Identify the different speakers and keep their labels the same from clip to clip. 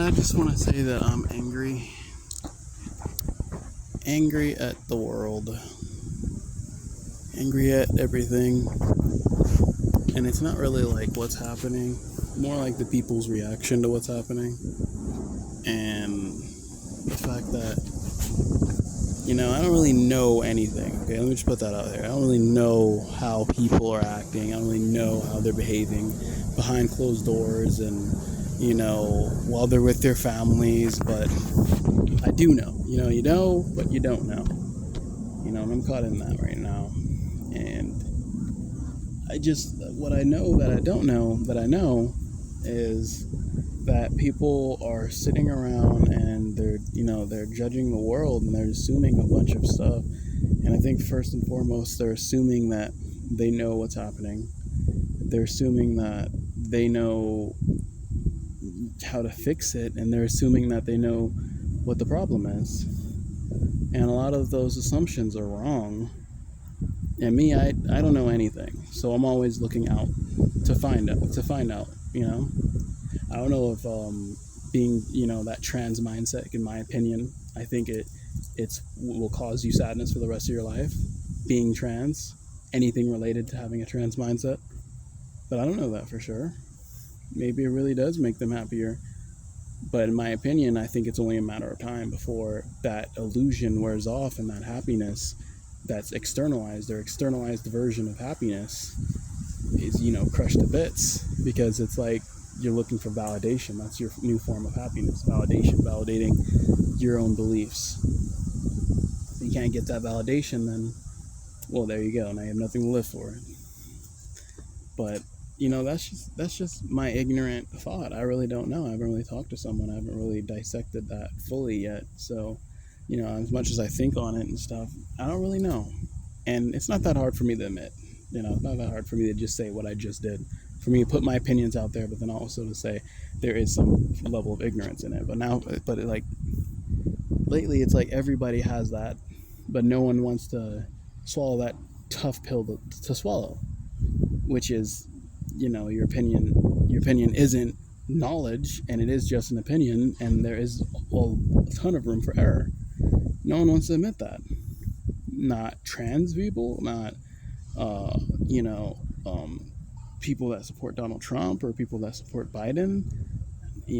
Speaker 1: I just want to say that I'm angry. Angry at the world. Angry at everything. And it's not really like what's happening, more like the people's reaction to what's happening. And the fact that, I don't really know anything. Okay, let me just put that out there. I don't really know how people are acting. I don't really know how they're behaving behind closed doors and, while they're with their families. But I do know. You know, but you don't know. And I'm caught in that right now. And what I know that I don't know that I know is that people are sitting around and they're judging the world and they're assuming a bunch of stuff. And I think first and foremost, they're assuming that they know what's happening. They're assuming that they know how to fix it, and they're assuming that they know what the problem is. And a lot of those assumptions are wrong. And me, I don't know anything, so I'm always looking out to find out. I don't know if being that trans mindset, in my opinion, I think it's will cause you sadness for the rest of your life. Being trans, anything related to having a trans mindset, but I don't know that for sure. Maybe it really does make them happier. But in my opinion, I think it's only a matter of time before that illusion wears off and that happiness that's externalized, their externalized version of happiness is, crushed to bits, because it's like you're looking for validation. That's your new form of happiness, validating your own beliefs. If you can't get that validation, then, well, there you go. Now you have nothing to live for. But, that's just my ignorant thought. I really don't know. I haven't really talked to someone. I haven't really dissected that fully yet. So, as much as I think on it and stuff, I don't really know. And it's not that hard for me to admit. It's not that hard for me to just say what I just did. For me to put my opinions out there, but then also to say there is some level of ignorance in it. Lately it's like everybody has that, but no one wants to swallow that tough pill to swallow, which is, your opinion isn't knowledge, and it is just an opinion, and there is a ton of room for error. No one wants to admit that. Not trans people, not people that support Donald Trump, or people that support Biden,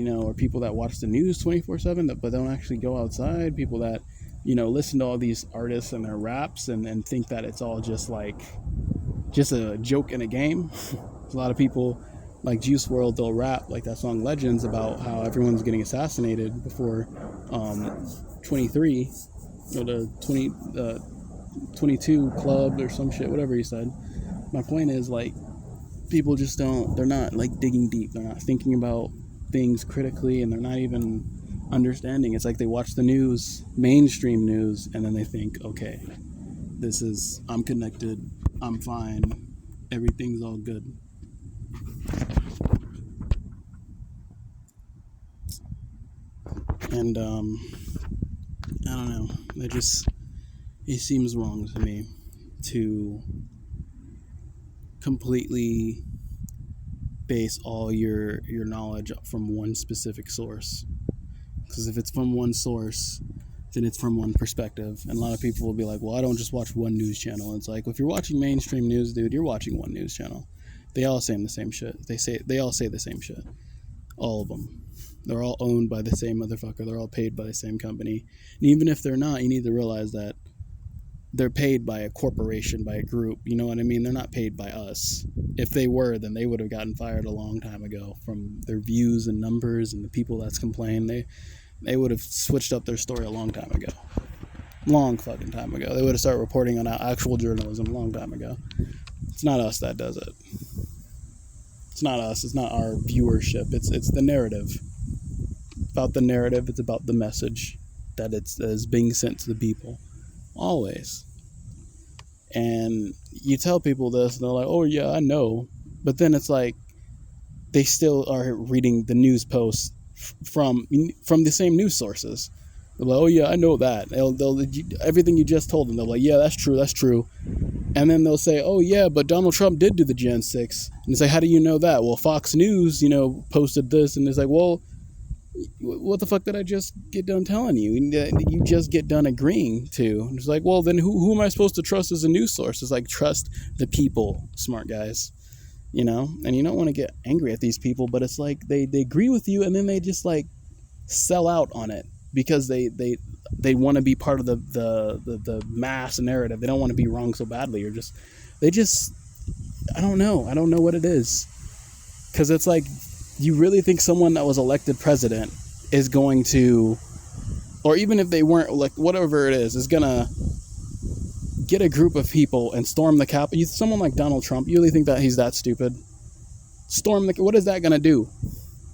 Speaker 1: or people that watch the news 24/7 but don't actually go outside, people that listen to all these artists and their raps and think that it's all just a joke in a game. A lot of people like Juice WRLD, they'll rap like that song Legends about how everyone's getting assassinated before 23 or the 22 club or some shit, whatever he said. My point is, like, people just they're not like digging deep. They're not thinking about things critically, and they're not even understanding. It's like they watch the news, mainstream news, and then they think, okay, I'm connected, I'm fine, everything's all good. And I don't know, it seems wrong to me to completely base all your knowledge from one specific source. Because if it's from one source, then it's from one perspective. And a lot of people will be like, well, I don't just watch one news channel. It's like, if you're watching mainstream news, dude, you're watching one news channel. They all say the same shit. They all say the same shit. All of them. They're all owned by the same motherfucker. They're all paid by the same company. And even if they're not, you need to realize that they're paid by a corporation, by a group. You know what I mean? They're not paid by us. If they were, then they would have gotten fired a long time ago from their views and numbers and the people that's complained. They would have switched up their story a long time ago. Long fucking time ago. They would have started reporting on actual journalism a long time ago. It's not us that does it. It's not us. It's not our viewership. It's the narrative. About the narrative. It's about the message that is being sent to the people. Always. And you tell people this, and they're like, oh yeah, I know. But then it's like they still are reading the news posts from the same news sources. They're like, oh yeah, I know that. They'll everything you just told them, they're like, yeah, that's true. And then they'll say, oh yeah, but Donald Trump did do the Gen 6. And it's like, how do you know that? Well, Fox News, posted this. And it's like, well, what the fuck did I just get done telling you? You just get done agreeing to. It's like, well, then who am I supposed to trust as a news source? It's like, trust the people, smart guys, you know? And you don't want to get angry at these people, but it's like they agree with you and then they just like sell out on it because they want to be part of the mass narrative. They don't want to be wrong so badly, or I don't know what it is. Because it's like, you really think someone that was elected president is going to, or even if they weren't, like whatever it is gonna get a group of people and storm the Capitol? Someone like Donald Trump, you really think that he's that stupid? What is that gonna do?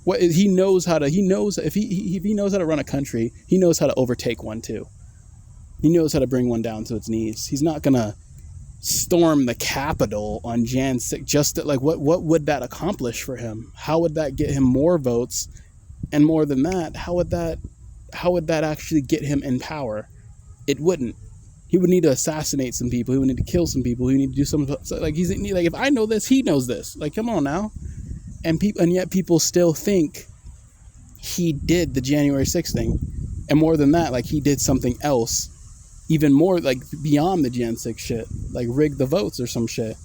Speaker 1: If he knows how to run a country, he knows how to overtake one too. He knows how to bring one down to its knees. He's not gonna storm the Capitol on Jan 6th. Just like, what would that accomplish for him? How would that get him more votes? And more than that, how would that actually get him in power? It wouldn't. He would need to assassinate some people. He would need to kill some people. He would need to do something. Like, if I know this, he knows this. Like, come on now. And yet people still think he did the January 6th thing. And more than that, like, he did something else, even more, like, beyond the Jan 6 shit, like rig the votes or some shit.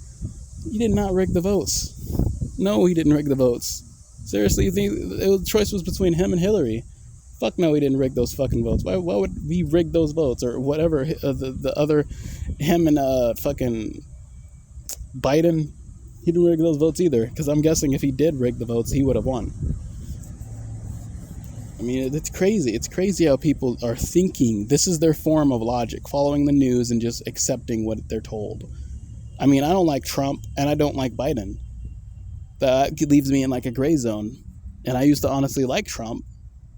Speaker 1: He did not rig the votes. No, he didn't rig the votes. Seriously, you think the choice was between him and Hillary? Fuck no, he didn't rig those fucking votes. Why would we rig those votes or whatever? The other, him and fucking Biden, he didn't rig those votes either. Because I'm guessing if he did rig the votes, he would have won. I mean, it's crazy. It's crazy how people are thinking. This is their form of logic, following the news and just accepting what they're told. I mean, I don't like Trump and I don't like Biden. That leaves me in like a gray zone. And I used to honestly like Trump,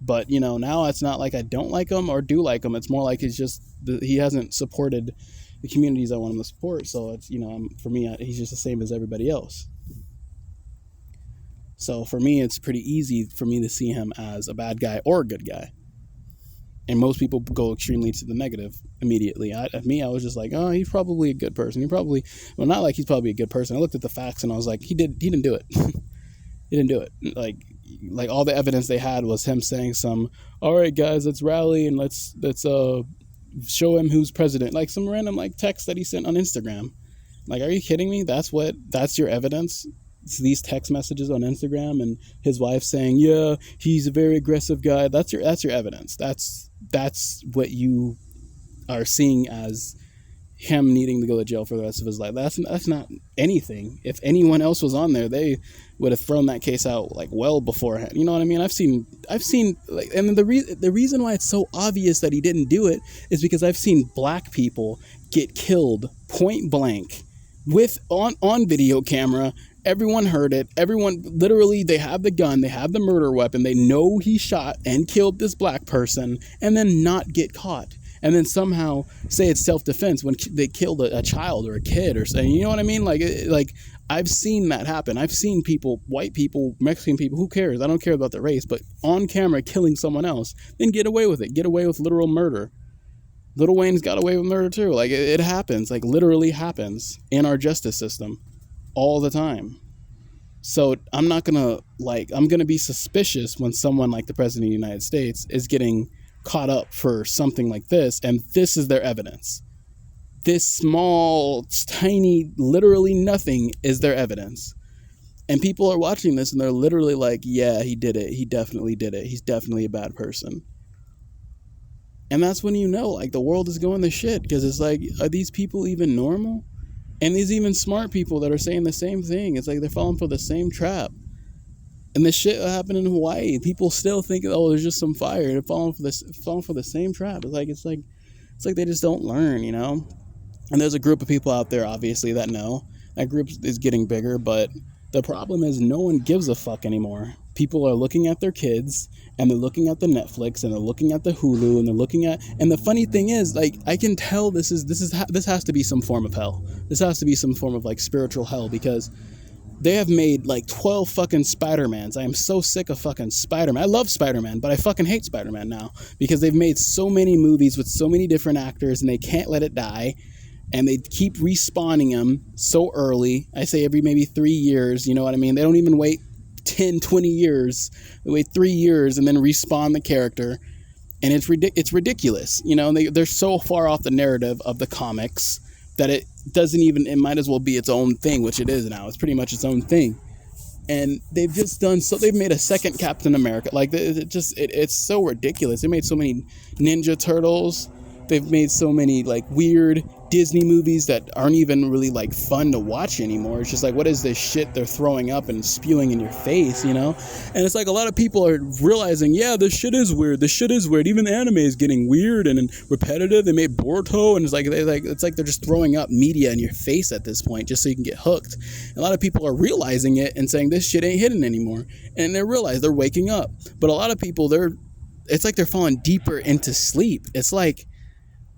Speaker 1: but you know, now it's not like I don't like him or do like him. It's more like he hasn't supported the communities I want him to support. So it's, you know, for me, he's just the same as everybody else. So for me, it's pretty easy for me to see him as a bad guy or a good guy. And most people go extremely to the negative immediately. I was just like, oh, he's probably a good person. Not like he's probably a good person. I looked at the facts and I was like, he didn't do it. He didn't do it. Like all the evidence they had was him saying all right, guys, let's rally and let's show him who's president. Like some random like text that he sent on Instagram. Like, are you kidding me? That's your evidence? It's these text messages on Instagram and his wife saying, yeah, he's a very aggressive guy. That's your evidence. That's what you are seeing as him needing to go to jail for the rest of his life. That's not anything. If anyone else was on there, they would have thrown that case out like well beforehand. You know what I mean? I've seen like, and the reason why it's so obvious that he didn't do it is because I've seen black people get killed point blank on video camera. Everyone heard it. Everyone, literally, they have the gun, they have the murder weapon, they know he shot and killed this black person, and then not get caught. And then somehow say it's self-defense when they killed a child or a kid or something. You know what I mean? Like I've seen that happen. I've seen people, white people, Mexican people, who cares? I don't care about the race, but on camera killing someone else, then get away with it. Get away with literal murder. Lil Wayne's got away with murder too. Like it happens, like literally happens in our justice system all the time. So I'm gonna be suspicious when someone like the President of the United States is getting caught up for something like this, and this is their evidence. This small, tiny, literally nothing is their evidence. And people are watching this and they're literally like, yeah, he did it. He definitely did it. He's definitely a bad person. And that's when you know, like, the world is going to shit, because it's like, are these people even normal? And these even smart people that are saying the same thing, it's like they're falling for the same trap. And this shit happened in Hawaii. People still think, oh, there's just some fire. They're falling for the same trap. It's like they just don't learn, you know? And there's a group of people out there, obviously, that know. That group is getting bigger, but the problem is no one gives a fuck anymore. People are looking at their kids, and they're looking at the Netflix, and they're looking at the Hulu, and they're looking at, and the funny thing is, like, I can tell this has to be some form of hell. This has to be some form of, like, spiritual hell, because they have made like 12 fucking Spider-Mans. I am so sick of fucking Spider-Man. I love Spider-Man, but I fucking hate Spider-Man now, because they've made so many movies with so many different actors and they can't let it die. And they keep respawning him so early. I say every maybe 3 years, you know what I mean? They don't even wait 10, 20 years, they wait 3 years and then respawn the character. And it's ridiculous. You know, they're so far off the narrative of the comics that it might as well be its own thing, which it is now. It's pretty much its own thing. And they've made a second Captain America. Like, it's so ridiculous. They made so many Ninja Turtles. They've made so many, like, weird Disney movies that aren't even really, like, fun to watch anymore. It's just like, what is this shit they're throwing up and spewing in your face, you know? And it's like a lot of people are realizing, yeah, this shit is weird. This shit is weird. Even the anime is getting weird and repetitive. They made Boruto, and it's like they're just throwing up media in your face at this point just so you can get hooked. And a lot of people are realizing it and saying this shit ain't hidden anymore. And they realize they're waking up. But a lot of people, it's like they're falling deeper into sleep. It's like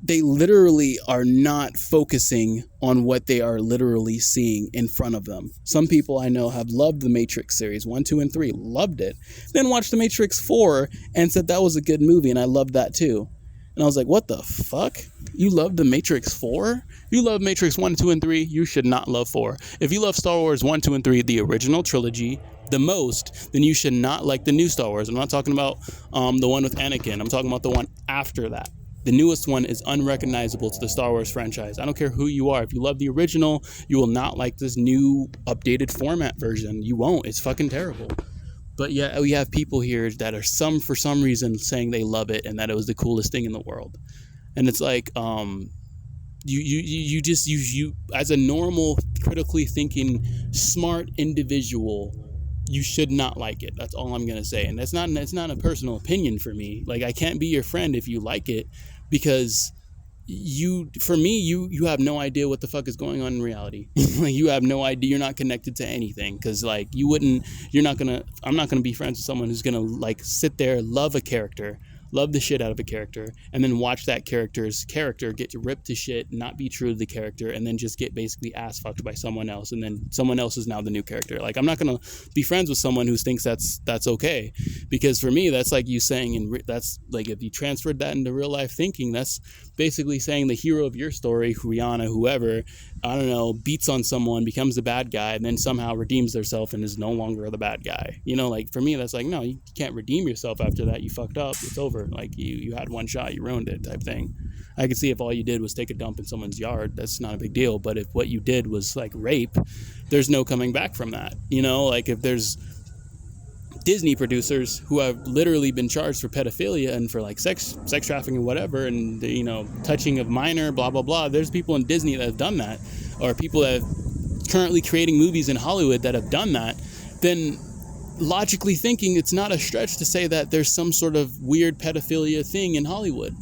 Speaker 1: they literally are not focusing on what they are literally seeing in front of them. Some people I know have loved the Matrix series 1, 2, and 3, loved it. Then watched the Matrix 4 and said that was a good movie, and I loved that too. And I was like, what the fuck? You love the Matrix 4? You love Matrix 1, 2, and 3? You should not love 4. If you love Star Wars 1, 2, and 3, the original trilogy, the most, then you should not like the new Star Wars. I'm not talking about the one with Anakin. I'm talking about the one after that. The newest one is unrecognizable to the Star Wars franchise. I don't care who you are. If you love the original, you will not like this new updated format version. You won't. It's fucking terrible. But yeah, we have people here that are for some reason saying they love it and that it was the coolest thing in the world. And it's like, you as a normal, critically thinking, smart individual, you should not like it. That's all I'm gonna say. And that's not a personal opinion for me. Like, I can't be your friend if you like it, because you have no idea what the fuck is going on in reality. Like, you have no idea. You're not connected to anything, because like I'm not gonna be friends with someone who's gonna like sit there, love a character, love the shit out of a character, and then watch that character's character get ripped to shit, not be true to the character, and then just get basically ass fucked by someone else, and then someone else is now the new character. Like, I'm not gonna be friends with someone who thinks that's okay, because for me, that's like you saying, that's like, if you transferred that into real life thinking, that's basically saying the hero of your story, Rihanna, whoever, I don't know, beats on someone, becomes the bad guy, and then somehow redeems themselves and is no longer the bad guy. You know, like, for me, that's like, no, you can't redeem yourself after that. You fucked up. It's over. Like, you had one shot, you ruined it, type thing. I could see if all you did was take a dump in someone's yard, that's not a big deal. But if what you did was like rape, there's no coming back from that. You know, like, if there's Disney producers who have literally been charged for pedophilia and for like sex trafficking and whatever, and, you know, touching of minor, blah blah blah, there's people in Disney that have done that, or people that are currently creating movies in Hollywood that have done that, then logically thinking, it's not a stretch to say that there's some sort of weird pedophilia thing in Hollywood.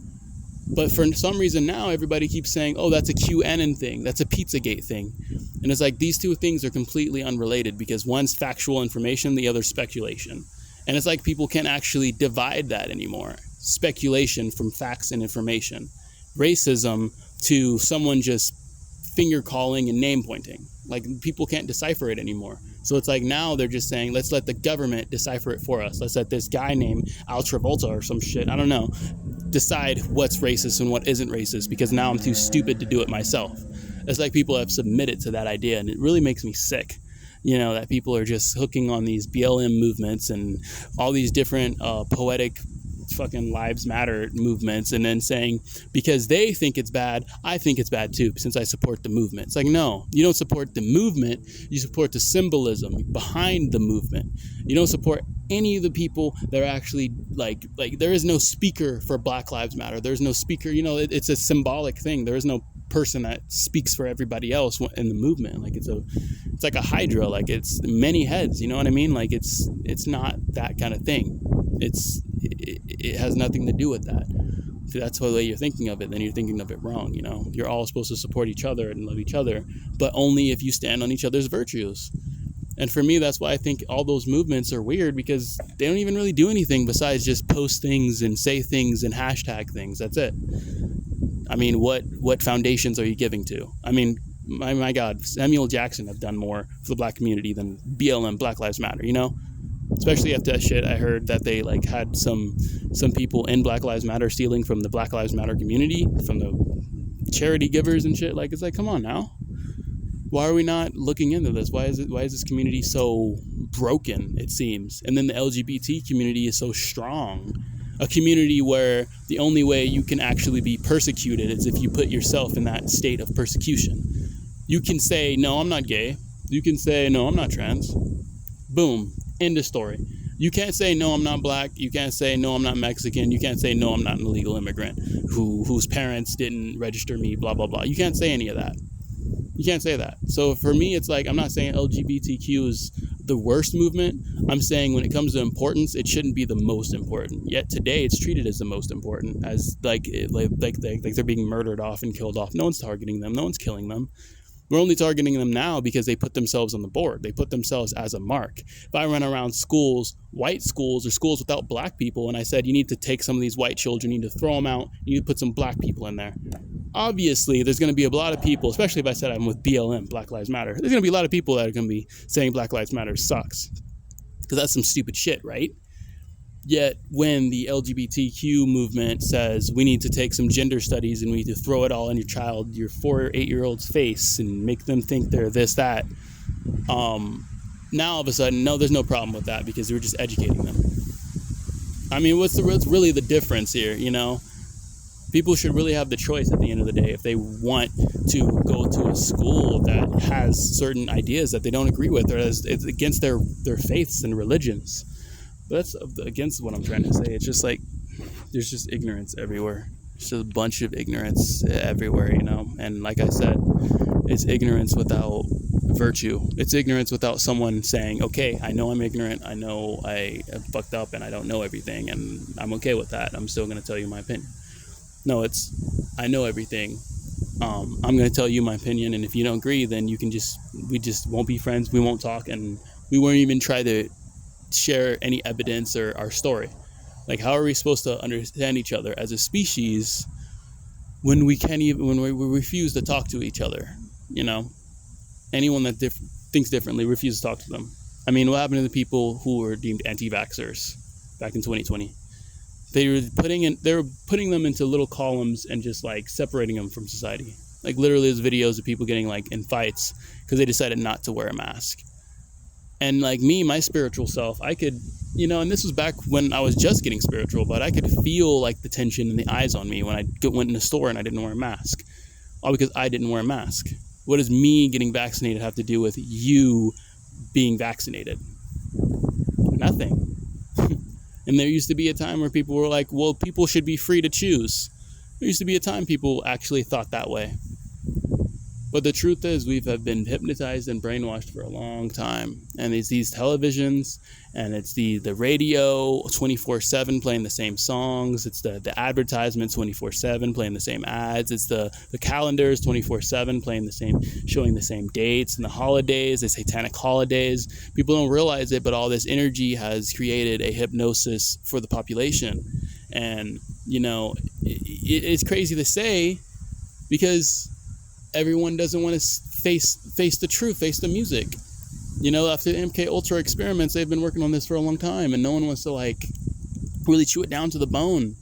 Speaker 1: But for some reason now, everybody keeps saying, oh, that's a QAnon thing, that's a Pizzagate thing. And it's like, these two things are completely unrelated, because one's factual information, the other's speculation. And it's like people can't actually divide that anymore. Speculation from facts and information. Racism to someone just finger calling and name pointing. Like, people can't decipher it anymore. So it's like, now they're just saying, let's let the government decipher it for us. Let's let this guy named Al Travolta or some shit, I don't know, decide what's racist and what isn't racist, because now I'm too stupid to do it myself. It's like people have submitted to that idea, and it really makes me sick. You know, that people are just hooking on these BLM movements and all these different poetic fucking lives matter movements, and then saying, because they think it's bad, I think it's bad too, since I support the movement. It's like, no, you don't support the movement, you support the symbolism behind the movement. You don't support any of the people that are actually like there is no speaker for Black Lives Matter. There's no speaker, you know, it's a symbolic thing. There is no person that speaks for everybody else in the movement. Like, it's like a hydra, like, it's many heads, you know what I mean? Like, it's not that kind of thing. It has nothing to do with that. If that's the way you're thinking of it, then you're thinking of it wrong. You know, you're all supposed to support each other and love each other, but only if you stand on each other's virtues. And for me, that's why I think all those movements are weird, because they don't even really do anything besides just post things and say things and hashtag things. That's it. I mean, what foundations are you giving to? I mean, my God, Samuel Jackson have done more for the black community than BLM, Black Lives Matter, you know? Especially after that shit, I heard that they like had some people in Black Lives Matter stealing from the Black Lives Matter community, from the charity givers and shit. Like, it's like, come on now. Why are we not looking into this? Why is this community so broken, it seems? And then the LGBT community is so strong. A community where the only way you can actually be persecuted is if you put yourself in that state of persecution. You can say, no, I'm not gay. You can say, no, I'm not trans. Boom. End of story. You can't say, no, I'm not black. You can't say, no, I'm not Mexican. You can't say, no, I'm not an illegal immigrant whose parents didn't register me, blah, blah, blah. You can't say any of that. You can't say that. So for me, it's like, I'm not saying LGBTQ is the worst movement. I'm saying when it comes to importance, it shouldn't be the most important. Yet today, it's treated as the most important, as like they're being murdered off and killed off. No one's targeting them. No one's killing them. We're only targeting them now because they put themselves on the board. They put themselves as a mark. If I run around schools, white schools or schools without black people, and I said, you need to take some of these white children, you need to throw them out, you need to put some black people in there. Obviously, there's going to be a lot of people, especially if I said I'm with BLM, Black Lives Matter, there's going to be a lot of people that are going to be saying Black Lives Matter sucks. Because that's some stupid shit, right? Yet when the LGBTQ movement says we need to take some gender studies and we need to throw it all in your 4 or 8-year-old's face and make them think they're this, that, now all of a sudden, no, there's no problem with that because we're just educating them. I mean, what's really the difference here, you know? People should really have the choice at the end of the day if they want to go to a school that has certain ideas that they don't agree with or it's against their faiths and religions. But that's against what I'm trying to say. It's just like there's just ignorance everywhere. It's just a bunch of ignorance everywhere, you know? And like I said, it's ignorance without virtue. It's ignorance without someone saying, okay, I know I'm ignorant. I know I fucked up and I don't know everything and I'm okay with that. I'm still going to tell you my opinion. No, it's, I know everything. I'm going to tell you my opinion. And if you don't agree, then we just won't be friends. We won't talk. And we won't even try to share any evidence or our story. Like, how are we supposed to understand each other as a species when we refuse to talk to each other? You know, anyone that thinks differently, refuse to talk to them. I mean, what happened to the people who were deemed anti-vaxxers back in 2020? They were putting them into little columns and just like separating them from society. Like literally there's videos of people getting like in fights because they decided not to wear a mask. And like me, my spiritual self, I could, you know, and this was back when I was just getting spiritual, but I could feel like the tension in the eyes on me when I went in the store and I didn't wear a mask. All because I didn't wear a mask. What does me getting vaccinated have to do with you being vaccinated? Nothing. And there used to be a time where people were like, well, people should be free to choose. There used to be a time people actually thought that way. But the truth is we have been hypnotized and brainwashed for a long time. And it's these televisions and it's the radio 24/7 playing the same songs. It's the advertisements 24/7 playing the same ads. It's the calendars 24/7 playing the same, showing the same dates and the holidays, the satanic holidays. People don't realize it, but all this energy has created a hypnosis for the population. And, you know, it's crazy to say because everyone doesn't want to face the truth, face the music. You know, after the MK Ultra experiments, they've been working on this for a long time, and no one wants to like really chew it down to the bone.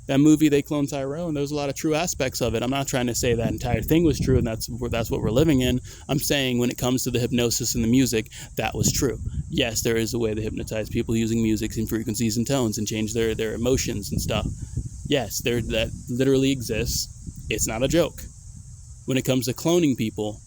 Speaker 1: That movie, They Cloned Tyrone, there's a lot of true aspects of it. I'm not trying to say that entire thing was true and that's what we're living in. I'm saying when it comes to the hypnosis and the music, that was true. Yes, there is a way to hypnotize people using music and frequencies and tones and change their emotions and stuff. Yes, that literally exists. It's not a joke. When it comes to cloning people,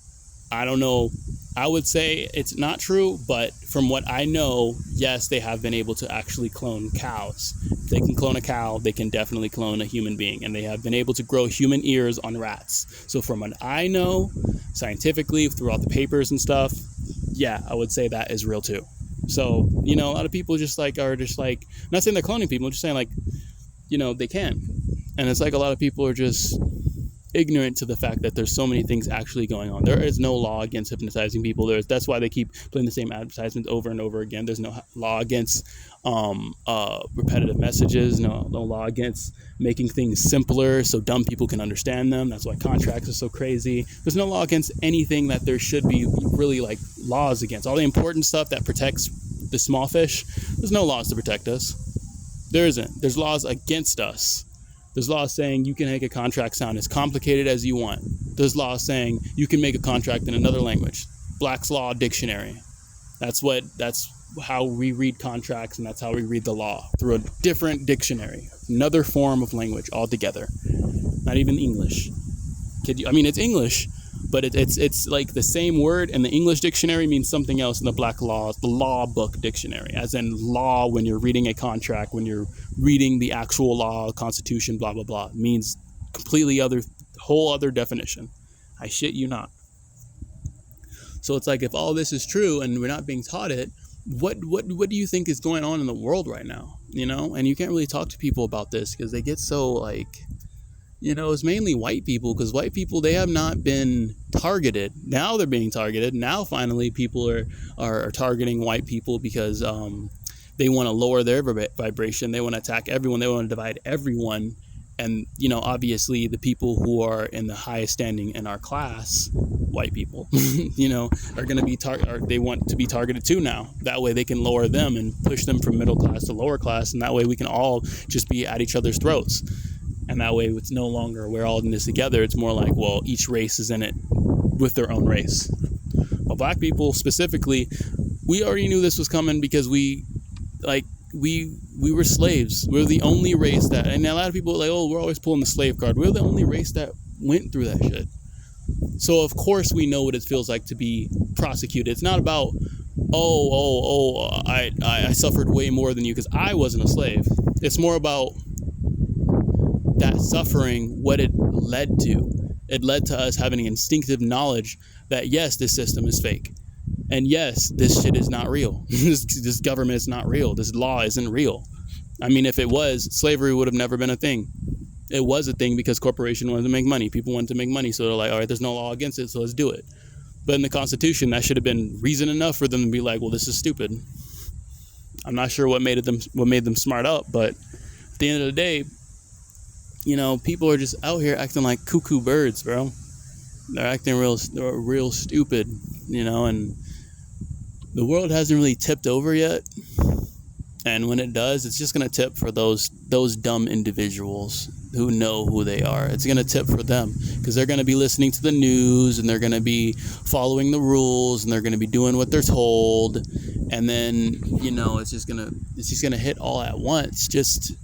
Speaker 1: I don't know. I would say it's not true, but from what I know, yes, they have been able to actually clone cows. If they can clone a cow, they can definitely clone a human being, and they have been able to grow human ears on rats. So from what I know, scientifically, throughout the papers and stuff, yeah, I would say that is real too. So, you know, a lot of people are just like, not saying they're cloning people, I'm just saying like, you know, they can. And it's like a lot of people are just ignorant to the fact that there's so many things actually going on. There is no law against hypnotizing people. That's why they keep playing the same advertisements over and over again. There's no law against repetitive messages, no law against making things simpler so dumb people can understand them. That's why contracts are so crazy. There's no law against anything that there should be really like laws against. All the important stuff that protects the small fish, there's no laws to protect us. There isn't. There's laws against us. There's laws saying you can make a contract sound as complicated as you want. There's laws saying you can make a contract in another language. Black's Law Dictionary. That's how we read contracts, and that's how we read the law, through a different dictionary, another form of language altogether. Not even English. I mean, it's English, but it's like the same word, and the English dictionary means something else in the Black Law, the law book dictionary, as in law when you're reading a contract, when you're reading the actual law, constitution, blah, blah, blah. It means completely whole other definition. I shit you not. So it's like, if all this is true and we're not being taught it, what do you think is going on in the world right now? And you can't really talk to people about this because they get so like, it's mainly white people, because white people, they have not been targeted. Now they're being targeted. Now finally people are targeting white people because they want to lower their vibration. They want to attack everyone. They want to divide everyone. And, obviously the people who are in the highest standing in our class, white people, are going to be they want to be targeted too now. That way they can lower them and push them from middle class to lower class. And that way we can all just be at each other's throats. And that way it's no longer we're all in this together. It's more like, well, each race is in it with their own race. But black people specifically, we already knew this was coming because we were slaves. We're the only race that, and a lot of people are like, oh, we're always pulling the slave card. We're the only race that went through that shit. So of course we know what it feels like to be prosecuted. It's not about, I suffered way more than you because I wasn't a slave. It's more about that suffering, what it led to. It led to us having an instinctive knowledge that yes, this system is fake. And yes, this shit is not real. This government is not real. This law isn't real. I mean, if it was, slavery would have never been a thing. It was a thing because corporations wanted to make money. People wanted to make money. So they're like, all right, there's no law against it, so let's do it. But in the Constitution, that should have been reason enough for them to be like, well, this is stupid. I'm not sure what made them smart up, but at the end of the day, people are just out here acting like cuckoo birds, bro. They're acting real stupid, and the world hasn't really tipped over yet. And when it does, it's just going to tip for those dumb individuals who know who they are. It's going to tip for them because they're going to be listening to the news, and they're going to be following the rules, and they're going to be doing what they're told. And then, it's just going to hit all at once. Just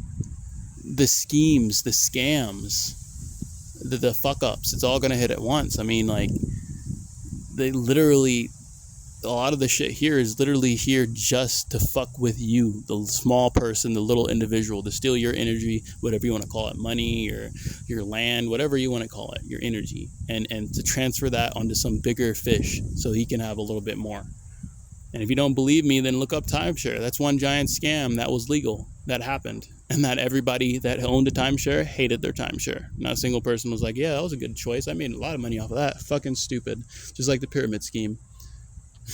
Speaker 1: the schemes, the scams, the fuck ups, it's all going to hit at once. I mean, like, a lot of the shit here is literally here just to fuck with you, the small person, the little individual, to steal your energy, whatever you want to call it, money or your land, whatever you want to call it, your energy, and to transfer that onto some bigger fish so he can have a little bit more. And if you don't believe me, then look up timeshare. That's one giant scam that was legal, that happened, and that everybody that owned a timeshare hated their timeshare. Not a single person was like, yeah, that was a good choice. I made a lot of money off of that. Fucking stupid. Just like the pyramid scheme.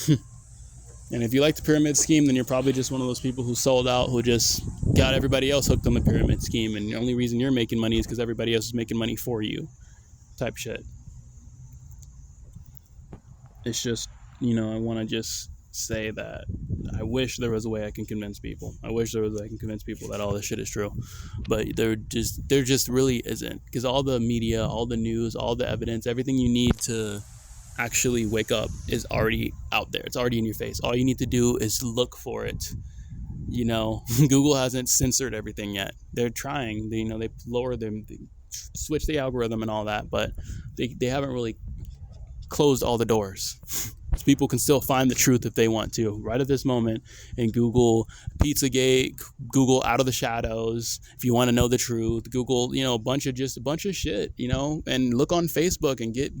Speaker 1: And if you like the pyramid scheme, then you're probably just one of those people who sold out, who just got everybody else hooked on the pyramid scheme, and the only reason you're making money is because everybody else is making money for you, type shit. It's just, I want to just say that I wish there was a way I can convince people. I wish there was a way I can convince people that all this shit is true, but there just really isn't, because all the media, all the news, all the evidence, everything you need to actually wake up is already out there. It's already in your face. All you need to do is look for it. Google hasn't censored everything yet. They're trying. They lower them, they switch the algorithm and all that, but they haven't really closed all the doors. People can still find the truth if they want to. Right at this moment, in Google Pizzagate, Google Out of the Shadows, if you want to know the truth, Google, a bunch of shit, and look on Facebook and get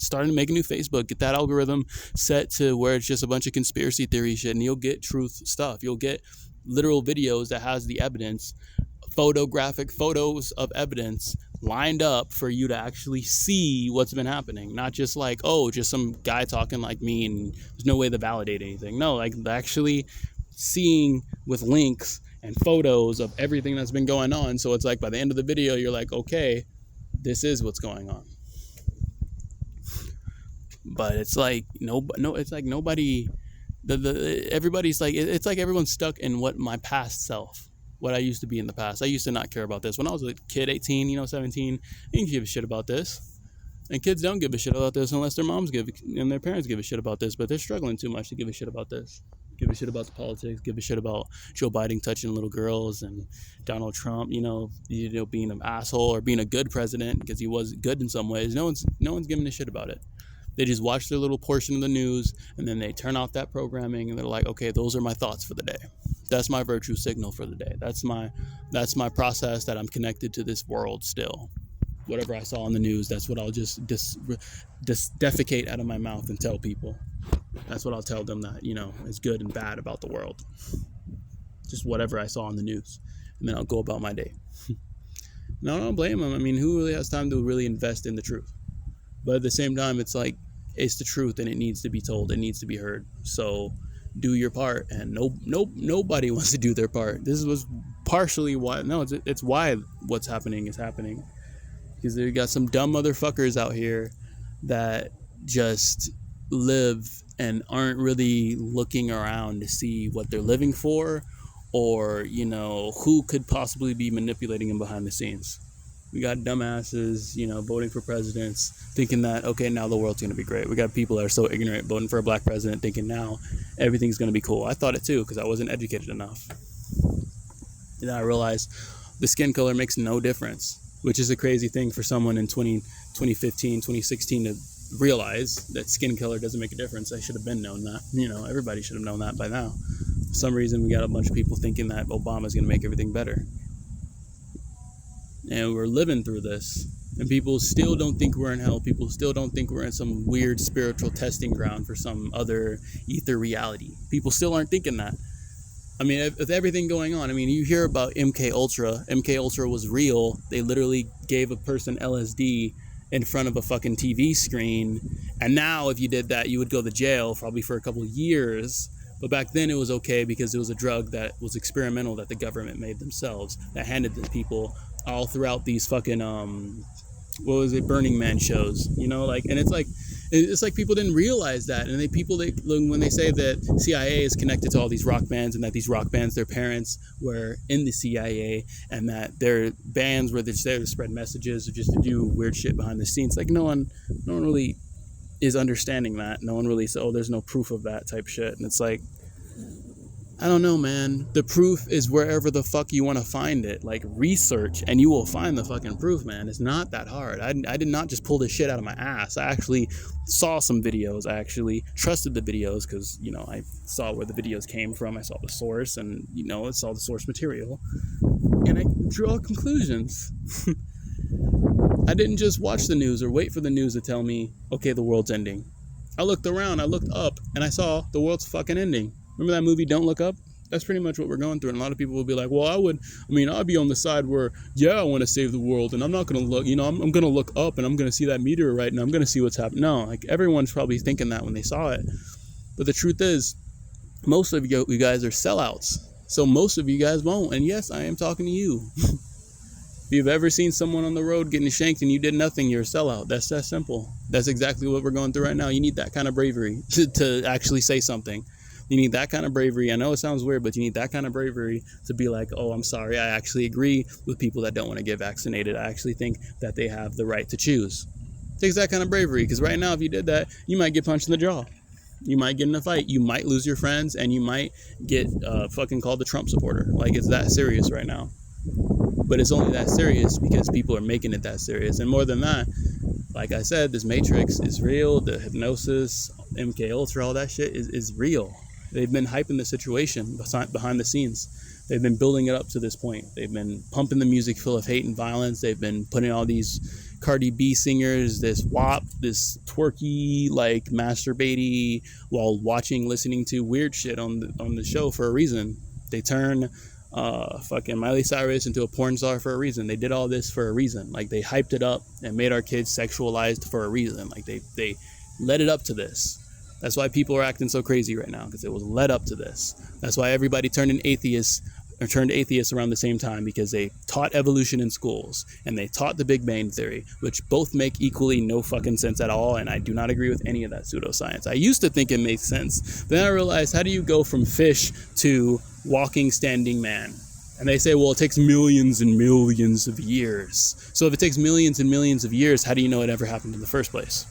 Speaker 1: starting to make a new Facebook. Get that algorithm set to where it's just a bunch of conspiracy theory shit, and you'll get truth stuff. You'll get literal videos that has the evidence, photographic photos of evidence lined up for you to actually see what's been happening. Not just like, just some guy talking like me and there's no way to validate anything. No, like actually seeing with links and photos of everything that's been going on. So it's like by the end of the video, you're like, okay, this is what's going on. But it's like it's like nobody, everybody's like, it's like everyone's stuck in what my past self, what I used to be in the past. I used to not care about this. When I was a kid, 18, 17, I didn't give a shit about this. And kids don't give a shit about this unless their moms give and their parents give a shit about this, but they're struggling too much to give a shit about this. Give a shit about the politics, give a shit about Joe Biden touching little girls and Donald Trump, being an asshole or being a good president because he was good in some ways. No one's giving a shit about it. They just watch their little portion of the news and then they turn off that programming and they're like, okay, those are my thoughts for the day. That's my virtue signal for the day. That's my process that I'm connected to this world still. Whatever I saw on the news, that's what I'll just defecate out of my mouth and tell people. That's what I'll tell them that, is good and bad about the world. Just whatever I saw on the news. And then I'll go about my day. No, I don't blame them. I mean, who really has time to really invest in the truth? But at the same time, it's like, it's the truth and it needs to be told. It needs to be heard. So do your part. And nobody wants to do their part. This was partially why, it's why what's happening is happening. Because they got some dumb motherfuckers out here that just live and aren't really looking around to see what they're living for or, who could possibly be manipulating them behind the scenes. We got dumbasses, voting for presidents, thinking that, okay, now the world's going to be great. We got people that are so ignorant voting for a black president thinking now everything's going to be cool. I thought it too because I wasn't educated enough. And then I realized the skin color makes no difference, which is a crazy thing for someone in 2015, 2016 to realize that skin color doesn't make a difference. I should have been known that. Everybody should have known that by now. For some reason, we got a bunch of people thinking that Obama's going to make everything better. And we're living through this. And people still don't think we're in hell. People still don't think we're in some weird spiritual testing ground for some other ether reality. People still aren't thinking that. I mean, with everything going on, you hear about MK Ultra. MK Ultra was real. They literally gave a person LSD in front of a fucking TV screen. And now if you did that, you would go to jail probably for a couple of years. But back then it was okay because it was a drug that was experimental that the government made themselves, that handed to people all throughout these fucking, Burning Man shows, and it's like people didn't realize that. And when they say that CIA is connected to all these rock bands and that these rock bands, their parents were in the CIA and that their bands were just there to spread messages or just to do weird shit behind the scenes. Like no one really is understanding that. No one really said, there's no proof of that type shit. And it's like, I don't know, man. The proof is wherever the fuck you want to find it. Like, research and you will find the fucking proof, man. It's not that hard. I did not just pull this shit out of my ass. I actually saw some videos. I actually trusted the videos because, I saw where the videos came from. I saw the source and, I saw the source material. And I drew all conclusions. I didn't just watch the news or wait for the news to tell me, okay, the world's ending. I looked around, I looked up, and I saw the world's fucking ending. Remember that movie, Don't Look Up? That's pretty much what we're going through. And a lot of people will be like, well, I'd be on the side where, I want to save the world. And I'm not going to look, I'm going to look up and I'm going to see that meteorite and I'm going to see what's happening. No, like everyone's probably thinking that when they saw it. But the truth is, most of you guys are sellouts. So most of you guys won't. And yes, I am talking to you. If you've ever seen someone on the road getting shanked and you did nothing, you're a sellout. That's that simple. That's exactly what we're going through right now. You need that kind of bravery to actually say something. You need that kind of bravery. I know it sounds weird, but you need that kind of bravery to be like, oh, I'm sorry. I actually agree with people that don't want to get vaccinated. I actually think that they have the right to choose. It takes that kind of bravery because right now, if you did that, you might get punched in the jaw. You might get in a fight. You might lose your friends and you might get fucking called a Trump supporter. Like, it's that serious right now. But it's only that serious because people are making it that serious. And more than that, like I said, this Matrix is real. The hypnosis, MK Ultra, all that shit is real. They've been hyping the situation behind the scenes. They've been building it up to this point. They've been pumping the music full of hate and violence. They've been putting all these Cardi B singers, this WAP, this twerky, like masturbatey, while listening to weird shit on the show for a reason. They turn fucking Miley Cyrus into a porn star for a reason. They did all this for a reason. Like, they hyped it up and made our kids sexualized for a reason. Like, they led it up to this. That's why people are acting so crazy right now, because it was led up to this. That's why everybody turned atheists around the same time, because they taught evolution in schools and they taught the Big Bang Theory, which both make equally no fucking sense at all. And I do not agree with any of that pseudoscience. I used to think it made sense. Then I realized, how do you go from fish to walking, standing man? And they say, well, it takes millions and millions of years. So if it takes millions and millions of years, how do you know it ever happened in the first place?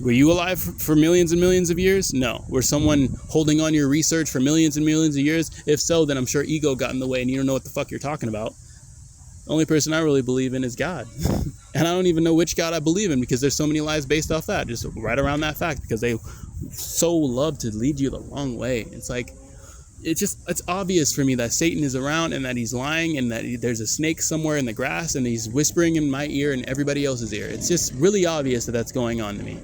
Speaker 1: Were you alive for millions and millions of years? No. Were someone holding on your research for millions and millions of years? If so, then I'm sure ego got in the way and you don't know what the fuck you're talking about. The only person I really believe in is God. And I don't even know which God I believe in because there's so many lies based off that, just right around that fact, because they so love to lead you the wrong way. It's like, it's obvious for me that Satan is around and that he's lying and that there's a snake somewhere in the grass and he's whispering in my ear and everybody else's ear. It's just really obvious that that's going on to me.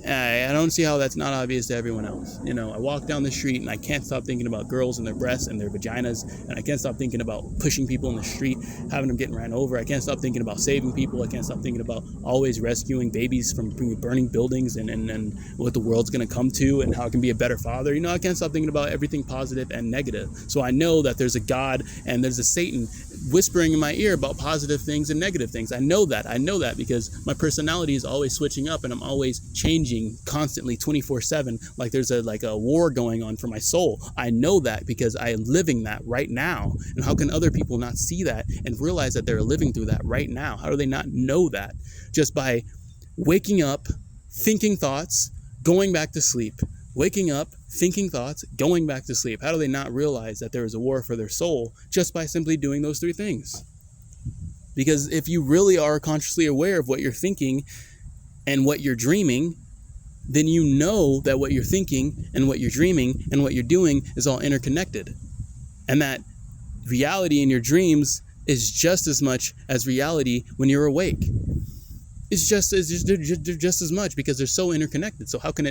Speaker 1: I don't see how that's not obvious to everyone else. You know, I walk down the street and I can't stop thinking about girls and their breasts and their vaginas, and I can't stop thinking about pushing people in the street, having them getting ran over. I can't stop thinking about saving people. I can't stop thinking about always rescuing babies from burning buildings and what the world's going to come to and how it can be a better father. You know, I can't stop thinking about everything positive and negative. So I know that there's a God and there's a Satan whispering in my ear about positive things and negative things. I know that because my personality is always switching up and I'm always changing constantly 24/7, like there's a war going on for my soul. I know that because I am living that right now. And how can other people not see that and realize that they're living through that right now? How do they not know that? Just by waking up, thinking thoughts, going back to sleep. Waking up, thinking thoughts, going back to sleep. How do they not realize that there is a war for their soul just by simply doing those three things? Because if you really are consciously aware of what you're thinking and what you're dreaming, then you know that what you're thinking and what you're dreaming and what you're doing is all interconnected. And that reality in your dreams is just as much as reality when you're awake. It's just as much because they're so interconnected. So how can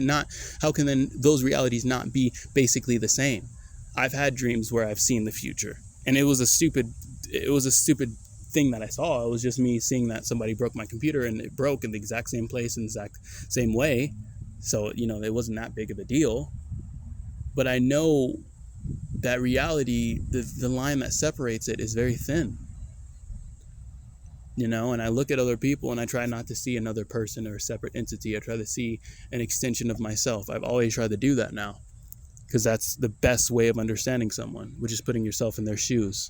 Speaker 1: then those realities not be basically the same? I've had dreams where I've seen the future, and it was a stupid thing that I saw. It was just me seeing that somebody broke my computer and it broke in the exact same place in the exact same way. So, you know, it wasn't that big of a deal. But I know that reality, the line that separates it is very thin. You know, and I look at other people and I try not to see another person or a separate entity. I try to see an extension of myself. I've always tried to do that now because that's the best way of understanding someone, which is putting yourself in their shoes.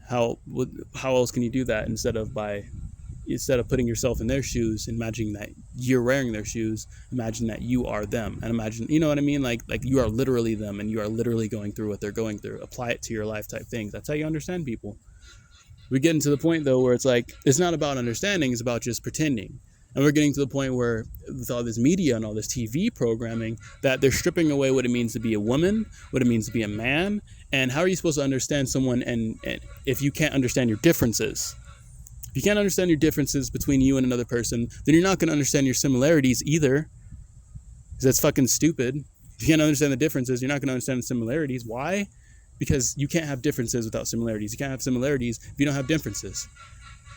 Speaker 1: How else can you do that instead of putting yourself in their shoes, imagining that you're wearing their shoes, imagine that you are them, and imagine, you know what I mean? Like you are literally them and you are literally going through what they're going through. Apply it to your life type things. That's how you understand people. We're getting to the point though where it's like, it's not about understanding, it's about just pretending. And we're getting to the point where with all this media and all this TV programming that they're stripping away what it means to be a woman, what it means to be a man. And how are you supposed to understand someone and if you can't understand your differences? If you can't understand your differences between you and another person, then you're not going to understand your similarities either. Because that's fucking stupid. If you can't understand the differences, you're not going to understand the similarities. Why? Because you can't have differences without similarities. You can't have similarities if you don't have differences.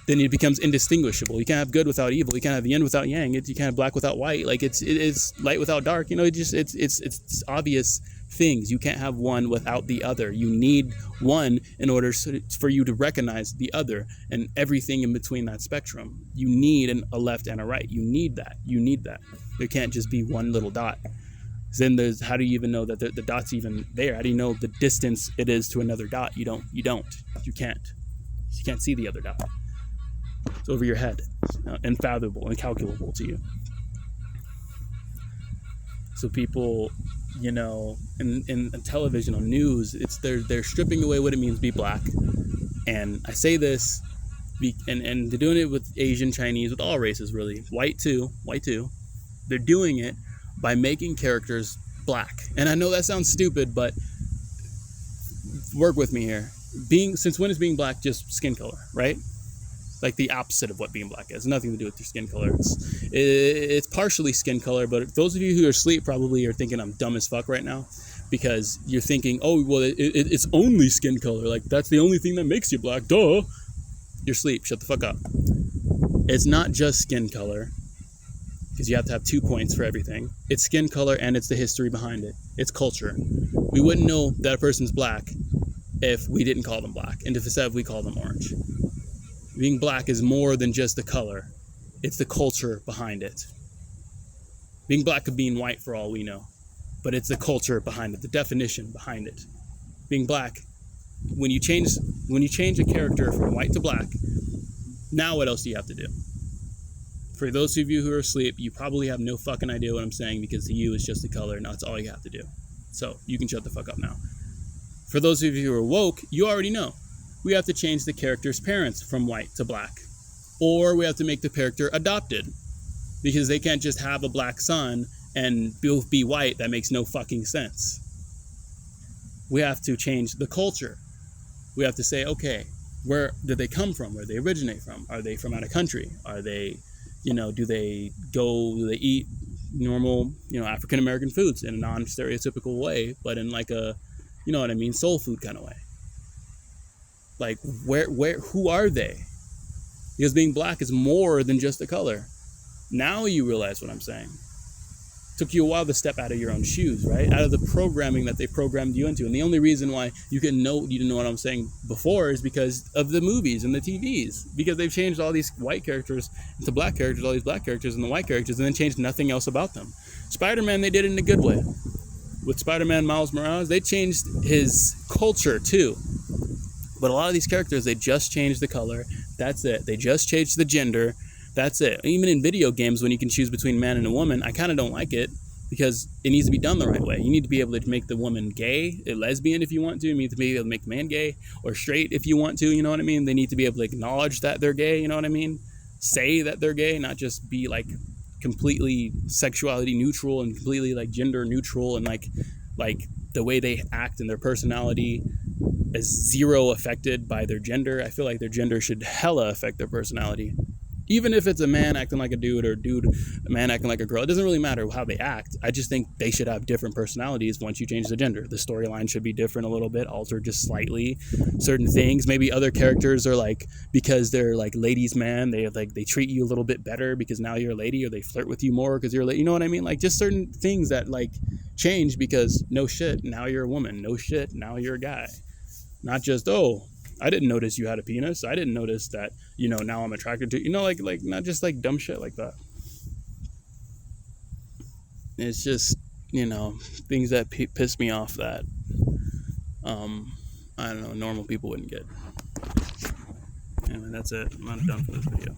Speaker 1: Then it becomes indistinguishable. You can't have good without evil. You can't have yin without yang. You can't have black without white. Like it's light without dark. You know, it's obvious things. You can't have one without the other. You need one in order for you to recognize the other and everything in between that spectrum. You need a left and a right. You need that. There can't just be one little dot. Then how do you even know that the dot's even there? How do you know the distance it is to another dot? You can't see the other dot. It's over your head. It's unfathomable, incalculable to you. So people, you know, in television, on news, they're stripping away what it means to be black. And I say this, and they're doing it with Asian, Chinese, with all races really, white too. They're doing it by making characters black. And I know that sounds stupid, but work with me here. Since when is being black just skin color, right? Like the opposite of what being black is. Nothing to do with your skin color. It's partially skin color, but those of you who are asleep probably are thinking I'm dumb as fuck right now because you're thinking, oh, well, it's only skin color. Like, that's the only thing that makes you black. Duh. You're asleep. Shut the fuck up. It's not just skin color because you have to have 2 points for everything. It's skin color and it's the history behind it. It's culture. We wouldn't know that a person's black if we didn't call them black, and if instead we call them orange. Being black is more than just the color. It's the culture behind it. Being black could be white for all we know, but it's the culture behind it, the definition behind it. being black, when you change a character from white to black, now what else do you have to do? For those of you who are asleep, you probably have no fucking idea what I'm saying, because to you it's just the color and that's all you have to do. So you can shut the fuck up now. For those of you who are woke, you already know. We have to change the character's parents from white to black. Or we have to make the character adopted, because they can't just have a black son and both be white. That makes no fucking sense. We have to change the culture. We have to say, okay, where did they come from? Where do they originate from? Are they from out of country? Are they, do they eat normal, African American foods in a non-stereotypical way, but in like a, soul food kind of way? Like, who are they? Because being black is more than just a color. Now you realize what I'm saying. Took you a while to step out of your own shoes, right? Out of the programming that they programmed you into. And the only reason why you didn't know what I'm saying before is because of the movies and the TVs. Because they've changed all these white characters into black characters, all these black characters into white characters, and then changed nothing else about them. Spider-Man, they did it in a good way. With Spider-Man Miles Morales, they changed his culture too. But a lot of these characters, they just changed the color. That's it. They just changed the gender. That's it. Even in video games, when you can choose between man and a woman, I kind of don't like it, because it needs to be done the right way. You need to be able to make the woman gay, a lesbian if you want to. You need to be able to make the man gay or straight if you want to, you know what I mean? They need to be able to acknowledge that they're gay, you know what I mean? Say that they're gay, not just be like completely sexuality neutral and completely like gender neutral, and like the way they act and their personality is zero affected by their gender. I feel like their gender should hella affect their personality. Even if it's a man acting like a dude, or a man acting like a girl, it doesn't really matter how they act. I just think they should have different personalities once you change the gender. The storyline should be different a little bit, altered just slightly. Certain things, maybe other characters are like, because they're like ladies' man, they treat you a little bit better because now you're a lady, or they flirt with you more because you're a lady. You know what I mean? Like, just certain things that like change because no shit, now you're a woman. No shit, now you're a guy. Not just, oh, I didn't notice you had a penis. I didn't notice that, now I'm attracted to, like not just like dumb shit like that. It's just, things that piss me off that, I don't know, normal people wouldn't get. Anyway, that's it. I'm done for this video.